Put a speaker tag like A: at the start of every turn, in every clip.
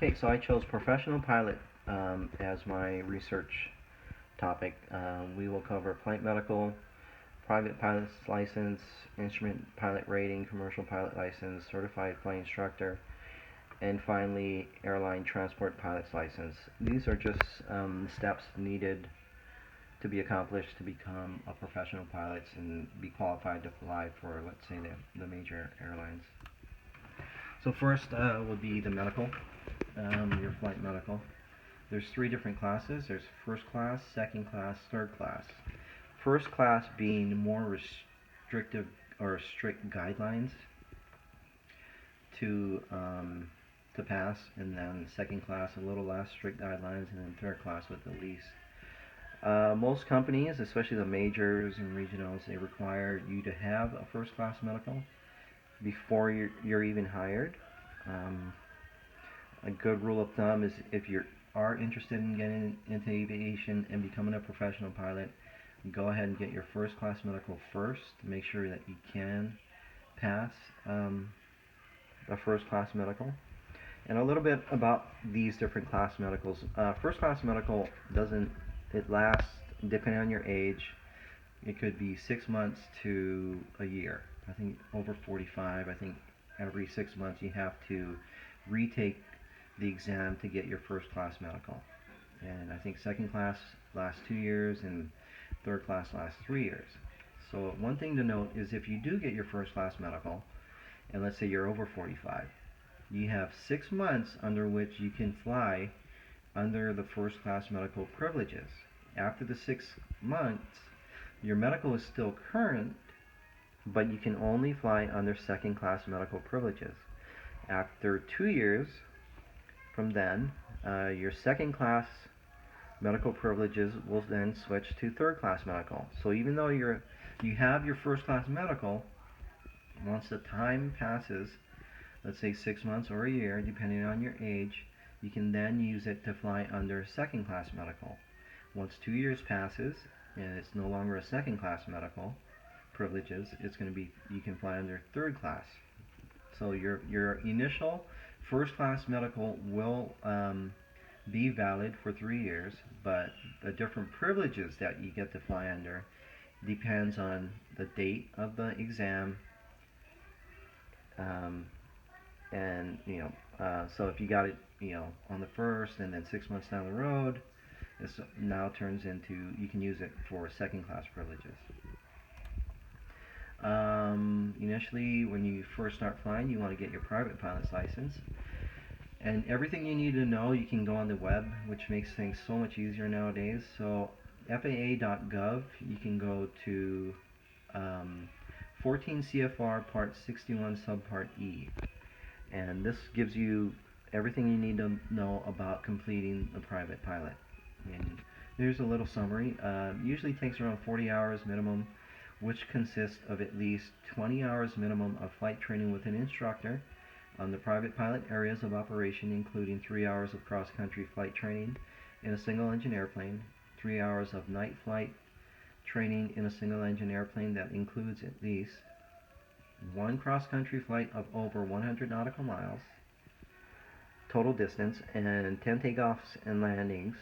A: Okay, so I chose professional pilot as my research topic. We will cover flight medical, private pilot's license, instrument pilot rating, commercial pilot license, certified flight instructor, and finally airline transport pilot's license. These are just steps needed to be accomplished to become a professional pilot and be qualified to fly for, let's say, the major airlines. So first would be the medical, your flight medical. There's three different classes. There's first class, second class, third class. First class being more restrictive or strict guidelines to pass, and then second class a little less strict guidelines, and then third class with the least. Most companies, especially the majors and regionals, they require you to have a first class medical before you're even hired. A good rule of thumb is if you are interested in getting into aviation and becoming a professional pilot, go ahead and get your first class medical first to make sure that you can pass a first class medical. And a little bit about these different class medicals. First class medical it lasts, depending on your age, it could be 6 months to a year. I think over 45, I think every 6 months you have to retake the exam to get your first class medical. And I think second class lasts 2 years and third class lasts 3 years. So one thing to note is if you do get your first class medical, and let's say you're over 45, you have 6 months under which you can fly under the first class medical privileges. After the 6 months, your medical is still current, but you can only fly under second class medical privileges. After 2 years from then, your second class medical privileges will then switch to third class medical. So even though you have your first class medical, once the time passes, let's say 6 months or a year, depending on your age, you can then use it to fly under second class medical. Once 2 years passes and it's no longer a second class medical privileges, it's going to be, you can fly under third class. So your initial first class medical will be valid for 3 years, but the different privileges that you get to fly under depends on the date of the exam, and so if you got it on the first and then 6 months down the road, this now turns into, you can use it for second class privileges. Initially, when you first start flying, you want to get your private pilot's license, and everything you need to know, you can go on the web, which makes things so much easier nowadays. So FAA.gov, you can go to 14 CFR Part 61 Subpart E, and this gives you everything you need to know about completing the private pilot. And here's a little summary. Usually takes around 40 hours minimum, which consists of at least 20 hours minimum of flight training with an instructor on the private pilot areas of operation, including 3 hours of cross-country flight training in a single-engine airplane, 3 hours of night flight training in a single-engine airplane that includes at least 1 cross-country flight of over 100 nautical miles total distance, and 10 takeoffs and landings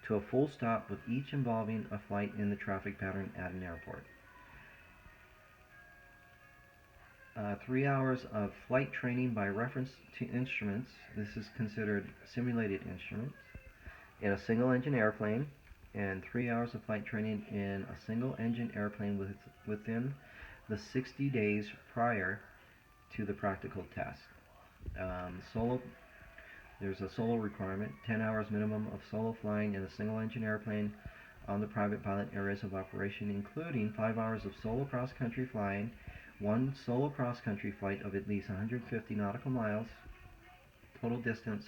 A: to a full stop, with each involving a flight in the traffic pattern at an airport. 3 hours of flight training by reference to instruments. This is considered simulated instruments in a single engine airplane, and 3 hours of flight training in a single engine airplane within the 60 days prior to the practical test. There's a solo requirement, 10 hours minimum of solo flying in a single engine airplane on the private pilot areas of operation, including 5 hours of solo cross-country flying, 1 solo cross-country flight of at least 150 nautical miles total distance,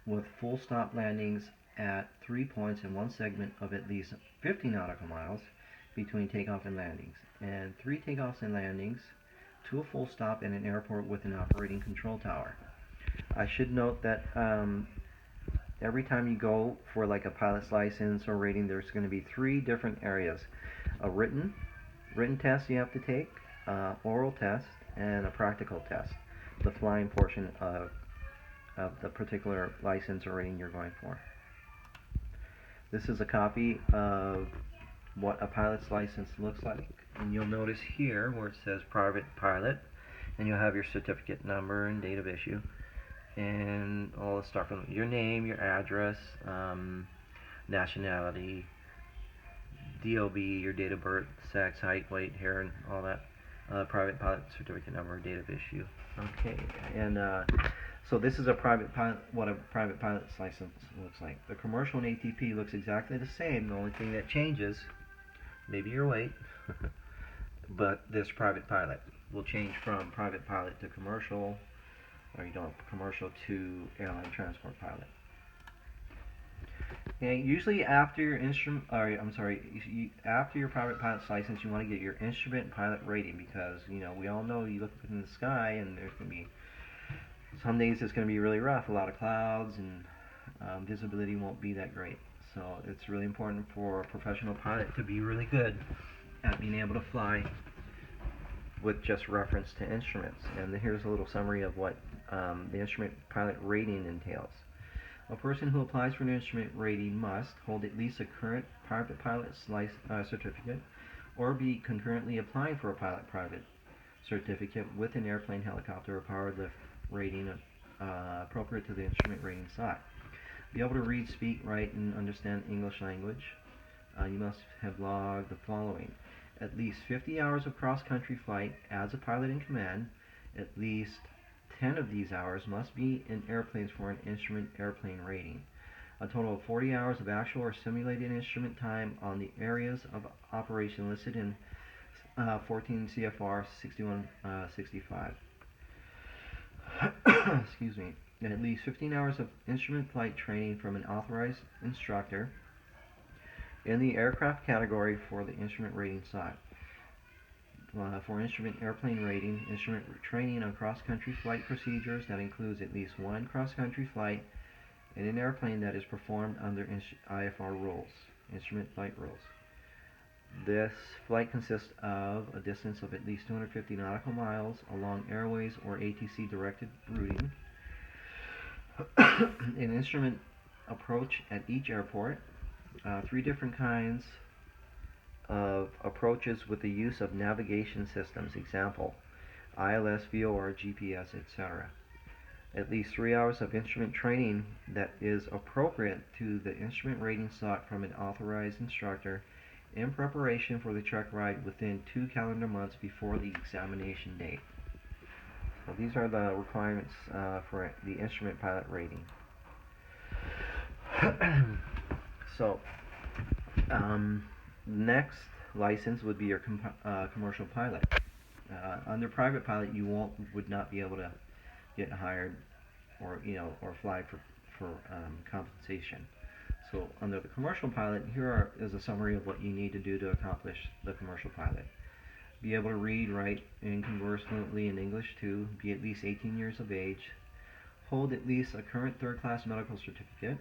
A: with full stop landings at 3 points in one segment of at least 50 nautical miles between takeoff and landings, and 3 takeoffs and landings to a full stop in an airport with an operating control tower. I should note that every time you go for like a pilot's license or rating, there's going to be 3 different areas: a written test you have to take, oral test, and a practical test, the flying portion of of the particular license or rating you're going for. This is a copy of what a pilot's license looks like, and you'll notice here where it says private pilot, and you'll have your certificate number and date of issue, and all the stuff from your name, your address, nationality, DOB, your date of birth, sex, height, weight, hair, and all that. Private pilot certificate number, date of issue. Okay, and so this is a private pilot, what a private pilot's license looks like. The commercial and ATP looks exactly the same. The only thing that changes, maybe your weight, but this private pilot will change from private pilot to commercial, or commercial to airline transport pilot. Okay, usually after your after your private pilot's license, you want to get your instrument pilot rating, because we all know you look up in the sky and there's going to be some days it's going to be really rough, a lot of clouds, and visibility won't be that great. So it's really important for a professional pilot to be really good at being able to fly with just reference to instruments. And here's a little summary of what the instrument pilot rating entails. A person who applies for an instrument rating must hold at least a current private pilot's certificate, or be concurrently applying for a pilot private certificate with an airplane, helicopter, or powered lift rating appropriate to the instrument rating sought. Be able to read, speak, write, and understand English language. You must have logged the following: at least 50 hours of cross-country flight as a pilot in command. At least 10 of these hours must be in airplanes for an instrument airplane rating. A total of 40 hours of actual or simulated instrument time on the areas of operation listed in 14 CFR 6165. Excuse me. And at least 15 hours of instrument flight training from an authorized instructor in the aircraft category for the instrument rating sought. For instrument airplane rating, instrument training on cross-country flight procedures that includes at least one cross-country flight in an airplane that is performed under IFR rules, instrument flight rules. This flight consists of a distance of at least 250 nautical miles along airways or ATC directed routing, an instrument approach at each airport, 3 different kinds of approaches with the use of navigation systems, example, ILS, VOR, GPS, etc. At least 3 hours of instrument training that is appropriate to the instrument rating sought from an authorized instructor in preparation for the check ride within 2 calendar months before the examination date. So these are the requirements for the instrument pilot rating. So, next license would be your commercial pilot. Under private pilot, you would not be able to get hired or fly for compensation. So under the commercial pilot, here is a summary of what you need to do to accomplish the commercial pilot. Be able to read, write, and converse fluently in English too. Be at least 18 years of age. Hold at least a current third-class medical certificate.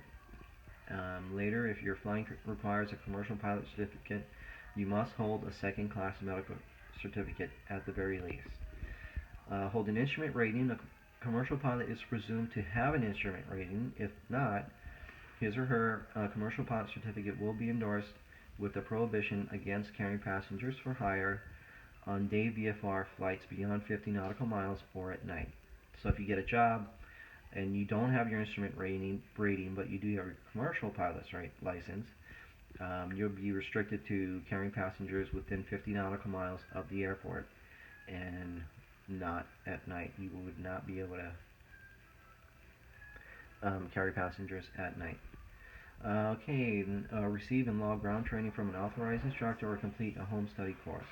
A: Later, if your flying requires a commercial pilot certificate, you must hold a second-class medical certificate at the very least. Hold an instrument rating. A commercial pilot is presumed to have an instrument rating. If not, his or her commercial pilot certificate will be endorsed with a prohibition against carrying passengers for hire on day VFR flights beyond 50 nautical miles or at night. So if you get a job and you don't have your instrument rating, but you do have your commercial pilot's license, you'll be restricted to carrying passengers within 50 nautical miles of the airport, and not at night. You would not be able to carry passengers at night. Receive and log ground training from an authorized instructor or complete a home study course.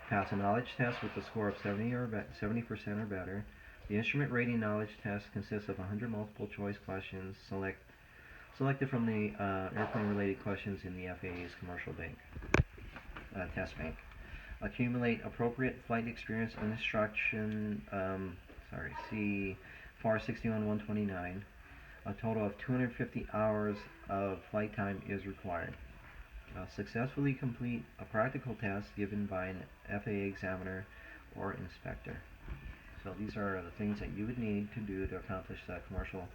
A: Pass a knowledge test with a score of 70% or better. The instrument rating knowledge test consists of 100 multiple choice questions selected from the airplane-related questions in the FAA's commercial test bank. Accumulate appropriate flight experience and instruction. See FAR 61-129. A total of 250 hours of flight time is required. Successfully complete a practical test given by an FAA examiner or inspector. So these are the things that you would need to do to accomplish that commercial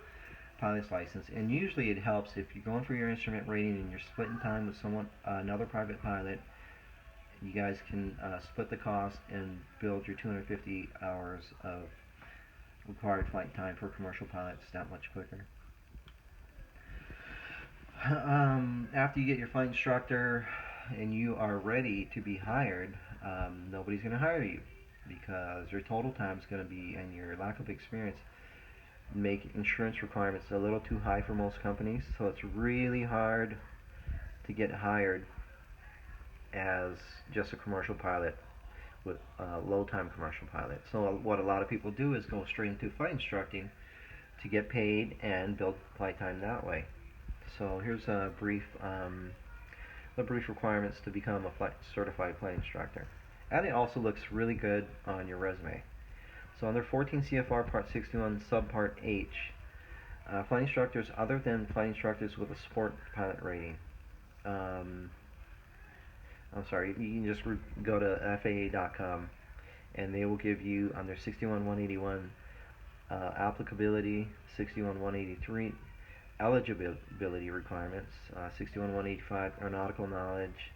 A: pilot's license. And usually it helps if you're going for your instrument rating and you're splitting time with someone, another private pilot. You guys can split the cost and build your 250 hours of required flight time for commercial pilots that much quicker. After you get your flight instructor and you are ready to be hired, nobody's going to hire you because your total time is going to be, and your lack of experience make insurance requirements a little too high for most companies. So it's really hard to get hired as just a commercial pilot with low time commercial pilot. So what a lot of people do is go straight into flight instructing to get paid and build flight time that way. So here's the brief requirements to become a certified flight instructor. And it also looks really good on your resume. So under 14 CFR Part 61 Subpart H, flight instructors other than flight instructors with a sport pilot rating, I'm sorry, you can just go to FAA.com and they will give you under 61-181 applicability, 61-183 eligibility requirements, 61-185 aeronautical knowledge,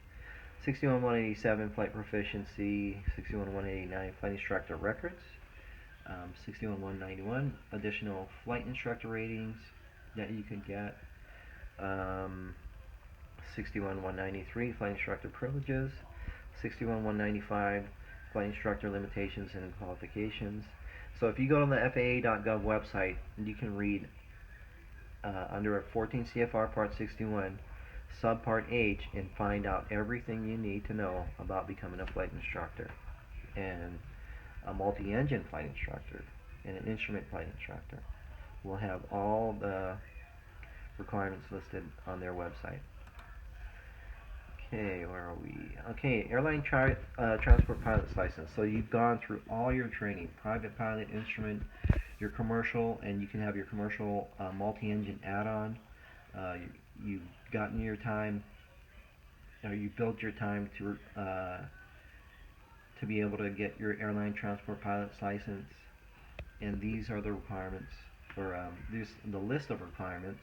A: 61-187 flight proficiency, 61-189 flight instructor records, 61-191 additional flight instructor ratings that you can get, 61-193 flight instructor privileges, 61-195 flight instructor limitations and qualifications. So if you go to the FAA.gov website, you can read under 14 CFR Part 61 Subpart H and find out everything you need to know about becoming a flight instructor and a multi-engine flight instructor and an instrument flight instructor. We'll have all the requirements listed on their website. Okay, where are we? Okay, airline transport pilot's license. So you've gone through all your training, private pilot, instrument, your commercial, and you can have your commercial multi-engine add-on. You've gotten your time, or you built your time to be able to get your airline transport pilot's license. And these are the requirements for the list of requirements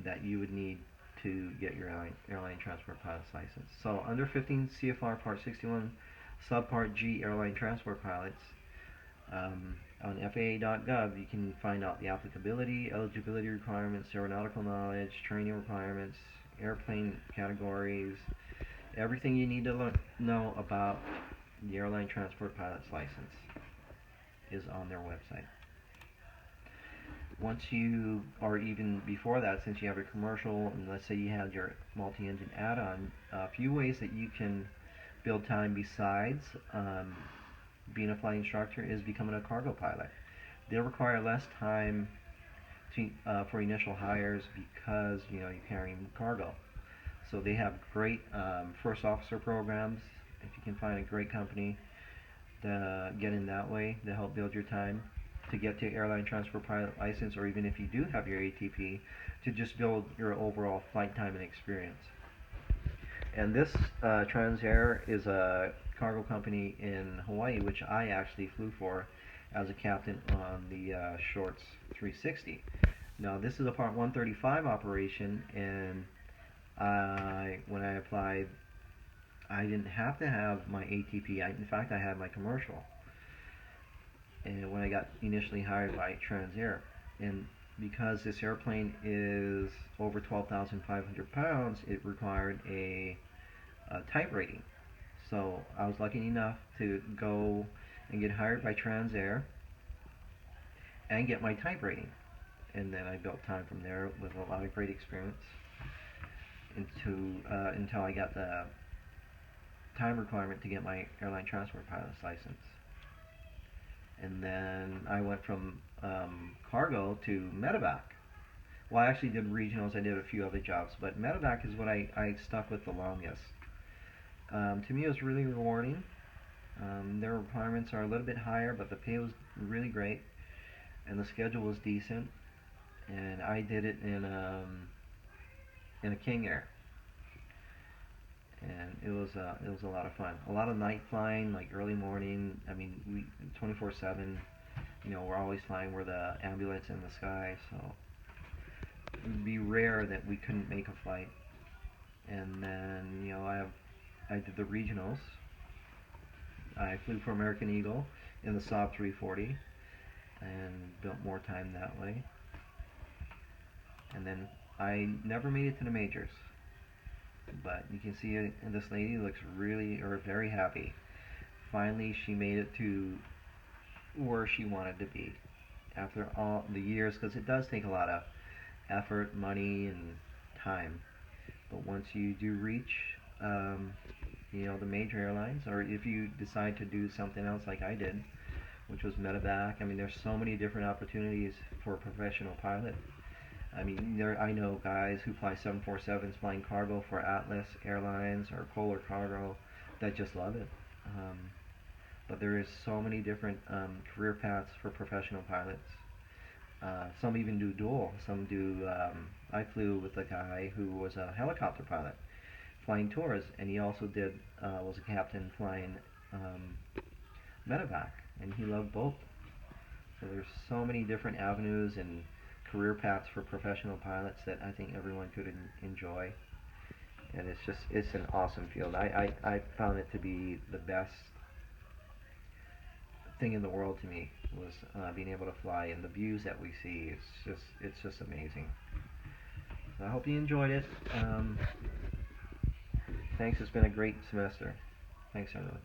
A: that you would need to get your airline transport pilot's license. So under 15 CFR Part 61 Subpart G airline transport pilots, on FAA.gov you can find out the applicability, eligibility requirements, aeronautical knowledge, training requirements, airplane categories, everything you need to know about the airline transport pilot's license is on their website. Once you, or even before that, since you have your commercial, and let's say you had your multi-engine add-on, a few ways that you can build time besides being a flight instructor is becoming a cargo pilot. They'll require less time for initial hires because you're carrying cargo. So they have great first officer programs. If you can find a great company to get in that way to help build your time to get to airline transport pilot license, or even if you do have your ATP, to just build your overall flight time and experience. And this Transair is a cargo company in Hawaii, which I actually flew for as a captain on the Shorts 360. Now this is a Part 135 operation, and when I applied, I didn't have to have my ATP. In fact, I had my commercial. And when I got initially hired by Transair, and because this airplane is over 12,500 pounds, it required a type rating. So I was lucky enough to go and get hired by Transair and get my type rating. And then I built time from there with a lot of great experience until I got the time requirement to get my airline transport pilot's license. And then I went from cargo to medevac. Well, I actually did regionals. I did a few other jobs, but medevac is what I stuck with the longest. To me, it was really rewarding. Their requirements are a little bit higher, but the pay was really great, and the schedule was decent. And I did it in a King Air. and it was a lot of fun. A lot of night flying, like early morning. I mean, we 24/7. You know, we're always flying. We're the ambulance in the sky, so it would be rare that we couldn't make a flight. And then I did the regionals. I flew for American Eagle in the Saab 340 and built more time that way. And then I never made it to the majors, but you can see it, and this lady looks really or very happy. Finally, she made it to where she wanted to be after all the years, because it does take a lot of effort, money, and time. But once you do reach, the major airlines, or if you decide to do something else like I did, which was medevac. I mean, there's so many different opportunities for a professional pilot. I mean, I know guys who fly 747s flying cargo for Atlas Airlines or Kohler Cargo that just love it. Um, but there is so many different career paths for professional pilots. Some even do dual. Some do. I flew with a guy who was a helicopter pilot flying tours, and he also was a captain flying um, medevac, and he loved both. So there's so many different avenues and career paths for professional pilots that I think everyone could enjoy, and it's an awesome field. I found it to be the best thing in the world to me was being able to fly, and the views that we see. It's just amazing. So I hope you enjoyed it. Thanks. It's been a great semester. Thanks, everyone.